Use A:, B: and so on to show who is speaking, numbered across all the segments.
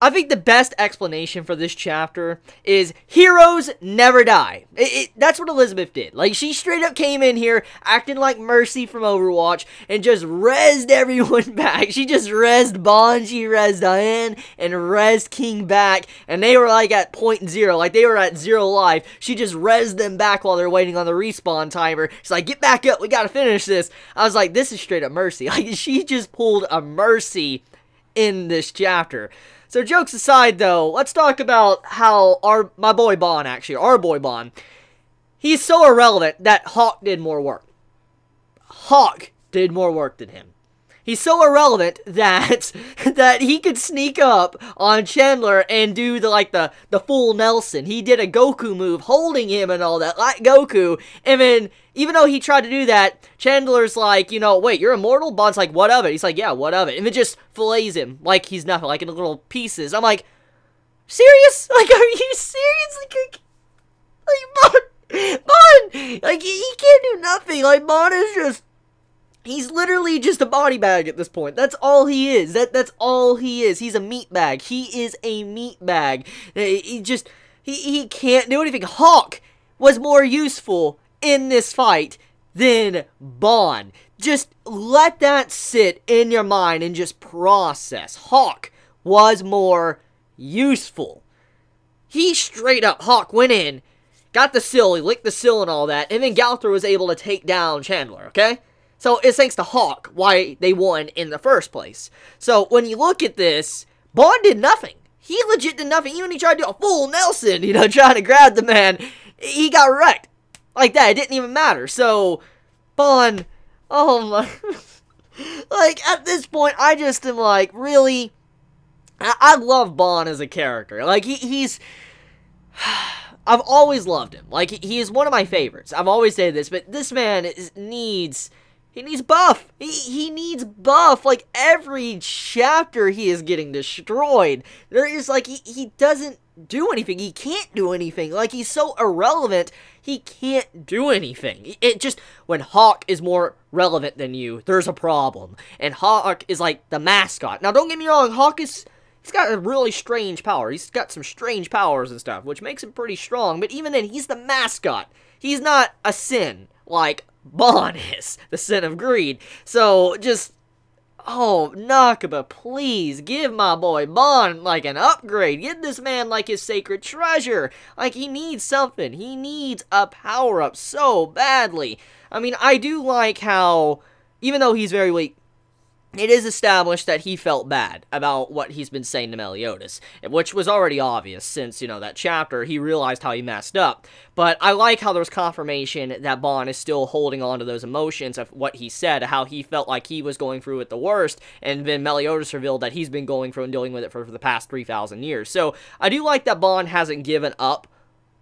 A: I think the best explanation for this chapter is heroes never die. That's what Elizabeth did. Like, she straight up came in here acting like Mercy from Overwatch and just rezzed everyone back. She just rezzed Bond, she rezzed Diane, and rezzed King back, and they were like at point zero, like they were at 0 life. She just rezzed them back while they're waiting on the respawn timer. She's like, get back up, we gotta finish this. I was like, this is straight up Mercy. Like, she just pulled a Mercy in this chapter. So jokes aside, though, let's talk about how my boy Bond, actually, our boy Bond, he's so irrelevant that Hawk did more work. Hawk did more work than him. He's so irrelevant that he could sneak up on Chandler and do the full Nelson. He did a Goku move holding him and all that, like Goku. And then, even though he tried to do that, Chandler's like, you know, wait, you're immortal? Bond's like, what of it? He's like, yeah, what of it? And then just fillets him like he's nothing, like in little pieces. I'm like, serious? Like, are you serious? Like Bond, like, he can't do nothing. Like, Bond is just... He's literally just a body bag at this point. That's all he is. That's all he is. He's a meat bag. He is a meat bag. He can't do anything. Hawk was more useful in this fight than Bond. Just let that sit in your mind and just process. Hawk was more useful. He straight up, Hawk went in, got the sill, he licked the sill and all that, and then Galther was able to take down Chandler, okay? So, it's thanks to Hawk why they won in the first place. So, when you look at this, Bond did nothing. He legit did nothing. Even when he tried to do a full Nelson, you know, trying to grab the man, he got wrecked. Like that, it didn't even matter. So, Bond, oh my... like, at this point, I just am like, really? I love Bond as a character. Like, he's... I've always loved him. Like, he is one of my favorites. I've always said this, but this man needs... He needs buff. He needs buff. Like, every chapter he is getting destroyed. There is, like, he doesn't do anything. He can't do anything. Like, he's so irrelevant, he can't do anything. It just, when Hawk is more relevant than you, there's a problem. And Hawk is, like, the mascot. Now, don't get me wrong, Hawk is... He's got a really strange power. He's got some strange powers and stuff, which makes him pretty strong. But even then, he's the mascot. He's not a sin, like... Bond is the sin of greed. So just, oh, Nakaba, please give my boy Bond like an upgrade. Give this man like his sacred treasure. Like, he needs something. He needs a power up so badly. I mean, I do like how, even though he's very weak, it is established that he felt bad about what he's been saying to Meliodas, which was already obvious since, you know, that chapter, he realized how he messed up. But I like how there's confirmation that Bond is still holding on to those emotions of what he said, how he felt like he was going through it the worst, and then Meliodas revealed that he's been going through and dealing with it for the past 3,000 years. So, I do like that Bond hasn't given up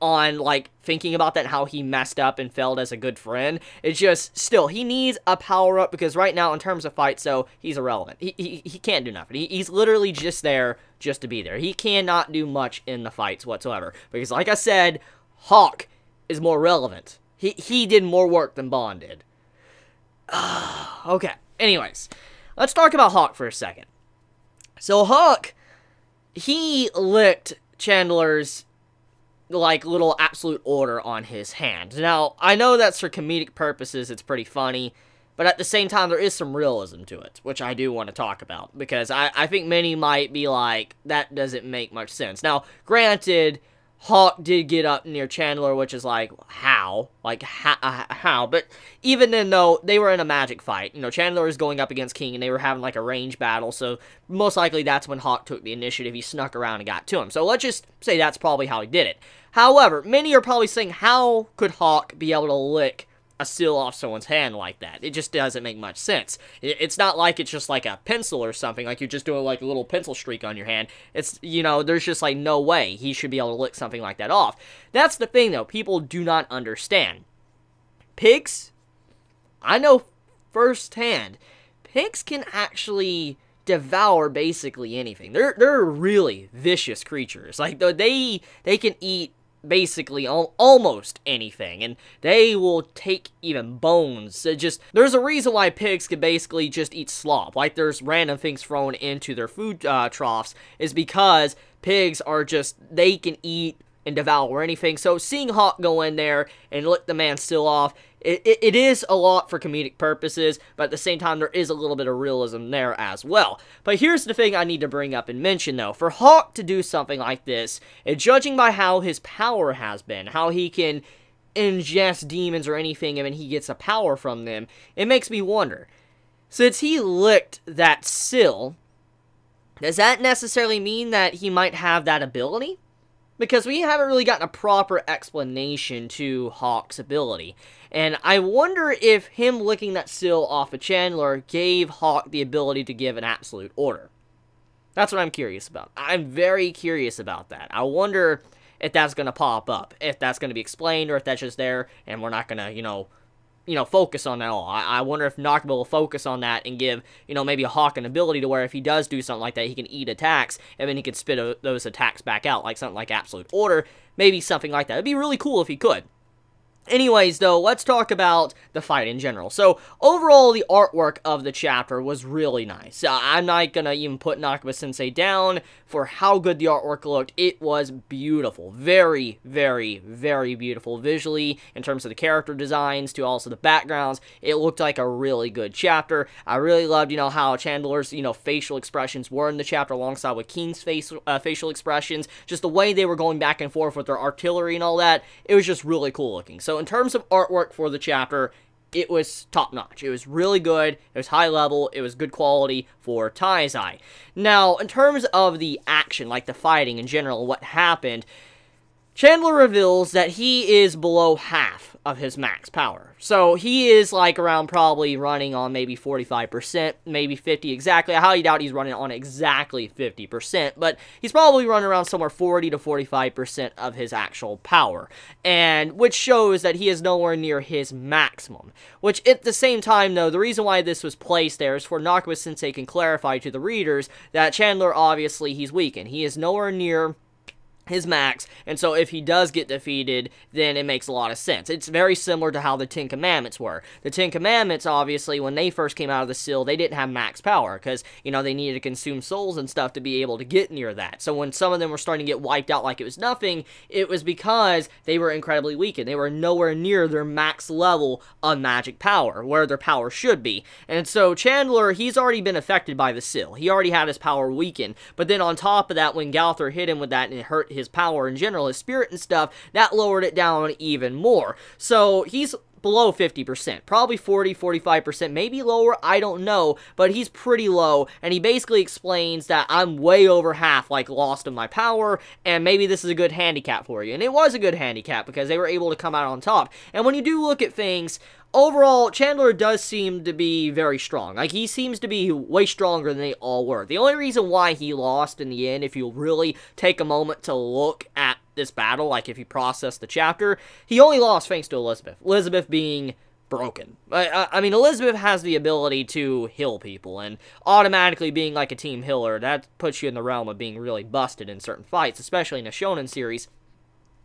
A: on, like, thinking about that, how he messed up and failed as a good friend. It's just, still, he needs a power-up, because right now, in terms of fights, so, he's irrelevant. He can't do nothing. He's literally just there, just to be there. He cannot do much in the fights whatsoever, because, like I said, Hawk is more relevant. He did more work than Bond did. Okay, anyways, let's talk about Hawk for a second. So, Hawk, he licked Chandler's like, little absolute order on his hand. Now, I know that's for comedic purposes, it's pretty funny, but at the same time, there is some realism to it, which I do want to talk about, because I think many might be like, that doesn't make much sense. Now, granted, Hawk did get up near Chandler, which is like, how? Like, how? But even then, though, they were in a magic fight. You know, Chandler was going up against King, and they were having, like, a range battle, so most likely that's when Hawk took the initiative. He snuck around and got to him. So let's just say that's probably how he did it. However, many are probably saying, how could Hawk be able to lick a seal off someone's hand like that? It just doesn't make much sense. It's not like it's just like a pencil or something, like you're just doing like a little pencil streak on your hand. It's, you know, there's just like no way he should be able to lick something like that off. That's the thing, though. People do not understand. Pigs, I know firsthand, pigs can actually devour basically anything. They're really vicious creatures. Like, they can eat basically almost anything, and they will take even bones. So just, there's a reason why pigs can basically just eat slop. Like, there's random things thrown into their food troughs, is because pigs are just, they can eat and devour anything. So seeing Hawk go in there and lick the man still off, it is a lot for comedic purposes, but at the same time, there is a little bit of realism there as well. But here's the thing I need to bring up and mention, though. For Hawk to do something like this, and judging by how his power has been, how he can ingest demons or anything, and then he gets a power from them, it makes me wonder, since he licked that sill, does that necessarily mean that he might have that ability? Because we haven't really gotten a proper explanation to Hawk's ability. And I wonder if him licking that sill off of Chandler gave Hawk the ability to give an absolute order. That's what I'm curious about. I'm very curious about that. I wonder if that's going to pop up, if that's going to be explained, or if that's just there and we're not going to, focus on that at all. I wonder if Nakaba will focus on that and give, maybe a Hawk an ability to where if he does do something like that, he can eat attacks, and then he can spit those attacks back out, like something like Absolute Order, maybe something like that. It'd be really cool if he could. Anyways, though, let's talk about the fight in general. So, overall, the artwork of the chapter was really nice. I'm not gonna even put Nakaba-sensei down for how good the artwork looked. It was beautiful. Very, very, very beautiful visually, in terms of the character designs, to also the backgrounds. It looked like a really good chapter. I really loved, how Chandler's, facial expressions were in the chapter, alongside with King's facial expressions. Just the way they were going back and forth with their artillery and all that. It was just really cool looking. So in terms of artwork for the chapter, it was top-notch. It was really good, it was high level, it was good quality for Taizai. Now, in terms of the action, like the fighting in general, what happened, Chandler reveals that he is below half of his max power. So he is like around probably running on maybe 45%, maybe 50 exactly. I highly doubt he's running on exactly 50%, but he's probably running around somewhere 40 to 45% of his actual power. And which shows that he is nowhere near his maximum. Which at the same time, though, the reason why this was placed there is for Nakaba-sensei can clarify to the readers that Chandler, obviously, he's weakened. He is nowhere near his max, and so if he does get defeated, then it makes a lot of sense. It's very similar to how the Ten Commandments were. The Ten Commandments, obviously, when they first came out of the Sill, they didn't have max power, because, they needed to consume souls and stuff to be able to get near that. So when some of them were starting to get wiped out like it was nothing, it was because they were incredibly weakened. They were nowhere near their max level of magic power, where their power should be. And so Chandler, he's already been affected by the Sill. He already had his power weakened, but then on top of that, when Galther hit him with that and it hurt his power in general, his spirit and stuff, that lowered it down even more. So he's below 50%, probably 40, 45%, maybe lower, I don't know, but he's pretty low, and he basically explains that I'm way over half, lost of my power, and maybe this is a good handicap for you. And it was a good handicap, because they were able to come out on top. And when you do look at things, overall, Chandler does seem to be very strong. He seems to be way stronger than they all were. The only reason why he lost in the end, if you really take a moment to look at this battle, if you process the chapter, he only lost thanks to Elizabeth. Elizabeth being broken. I mean, Elizabeth has the ability to heal people, and automatically being a team healer, that puts you in the realm of being really busted in certain fights, especially in a shonen series.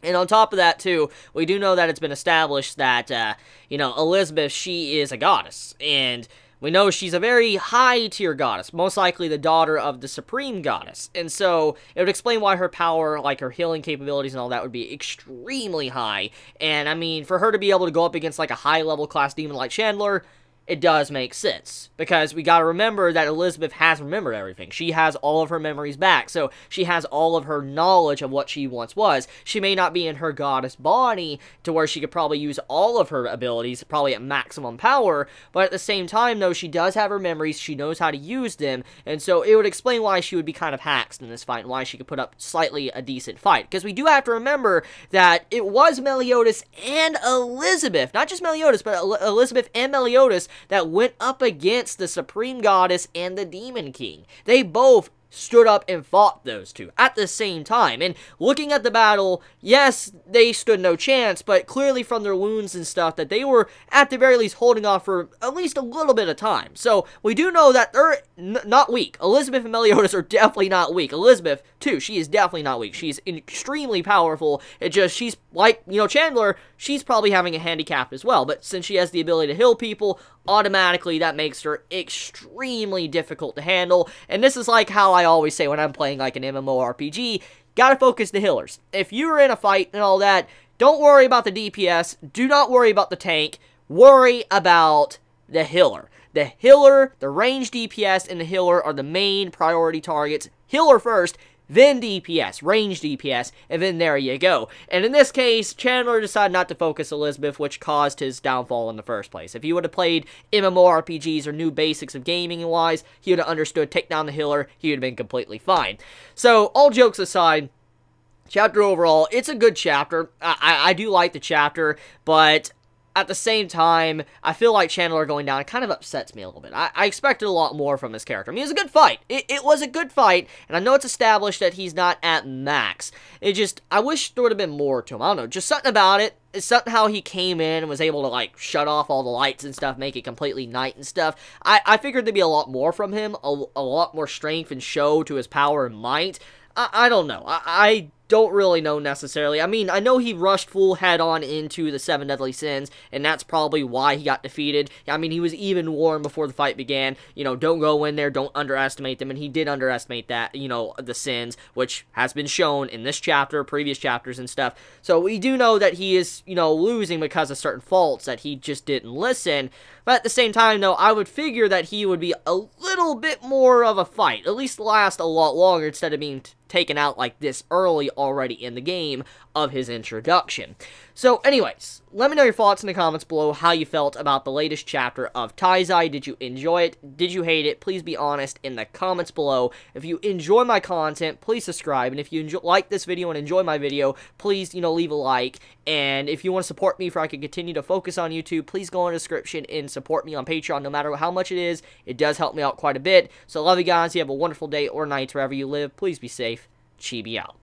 A: And on top of that, too, we do know that it's been established that, Elizabeth, she is a goddess. And we know she's a very high-tier goddess, most likely the daughter of the Supreme Goddess. And so, it would explain why her power, her healing capabilities and all that, would be extremely high. And, I mean, for her to be able to go up against, a high-level class demon like Chandler, it does make sense, because we gotta remember that Elizabeth has remembered everything. She has all of her memories back, so she has all of her knowledge of what she once was. She may not be in her goddess body to where she could probably use all of her abilities, probably at maximum power, but at the same time, though, she does have her memories, she knows how to use them, and so it would explain why she would be kind of haxed in this fight, and why she could put up slightly a decent fight, because we do have to remember that it was Meliodas and Elizabeth, not just Meliodas, but Elizabeth and Meliodas, that went up against the Supreme Goddess and the Demon King. They both stood up and fought those two at the same time. And looking at the battle, yes, they stood no chance, but clearly from their wounds and stuff that they were at the very least holding off for at least a little bit of time. So we do know that they're not weak. Elizabeth and Meliodas are definitely not weak. Elizabeth, too, she is definitely not weak. She's extremely powerful. It just, she's like, you know, Chandler, she's probably having a handicap as well, but since she has the ability to heal people, automatically that makes her extremely difficult to handle. And this is like how I always say when I'm playing like an MMORPG, gotta focus the healers. If you're in a fight and all that, don't worry about the DPS, do not worry about the tank, worry about the healer. The healer, the range DPS, and the healer are the main priority targets. Healer first, then DPS, range DPS, and then there you go. And in this case, Chandler decided not to focus Elizabeth, which caused his downfall in the first place. If he would have played MMORPGs or knew basics of gaming-wise, he would have understood take down the healer, he would have been completely fine. So, all jokes aside, chapter overall, it's a good chapter. I do like the chapter, but at the same time, I feel like Chandler going down kind of upsets me a little bit. I expected a lot more from this character. I mean, it was a good fight. It was a good fight, and I know it's established that he's not at max. It just, I wish there would have been more to him. I don't know, just something about it. It's something how he came in and was able to, like, shut off all the lights and stuff, make it completely night and stuff. I figured there'd be a lot more from him, a lot more strength and show to his power and might. I don't know. I don't really know necessarily. I mean, I know he rushed full head-on into the 7 Deadly Sins, and that's probably why he got defeated. I mean, he was even warned before the fight began, you know, don't go in there, don't underestimate them, and he did underestimate that, you know, the sins, which has been shown in this chapter, previous chapters and stuff. So we do know that he is, you know, losing because of certain faults, that he just didn't listen. But at the same time, though, I would figure that he would be a little bit more of a fight, at least last a lot longer instead of being taken out like this early already in the game of his introduction. So anyways, let me know your thoughts in the comments below, how you felt about the latest chapter of Taizai. Did you enjoy it? Did you hate it? Please be honest in the comments below. If you enjoy my content, please subscribe, and if you like this video and enjoy my video, please, you know, leave a like. And if you want to support me for I can continue to focus on YouTube, please go in the description and support me on Patreon. No matter how much it is, it does help me out quite a bit. So love you guys. You have a wonderful day or night wherever you live. Please be safe. Chibi out.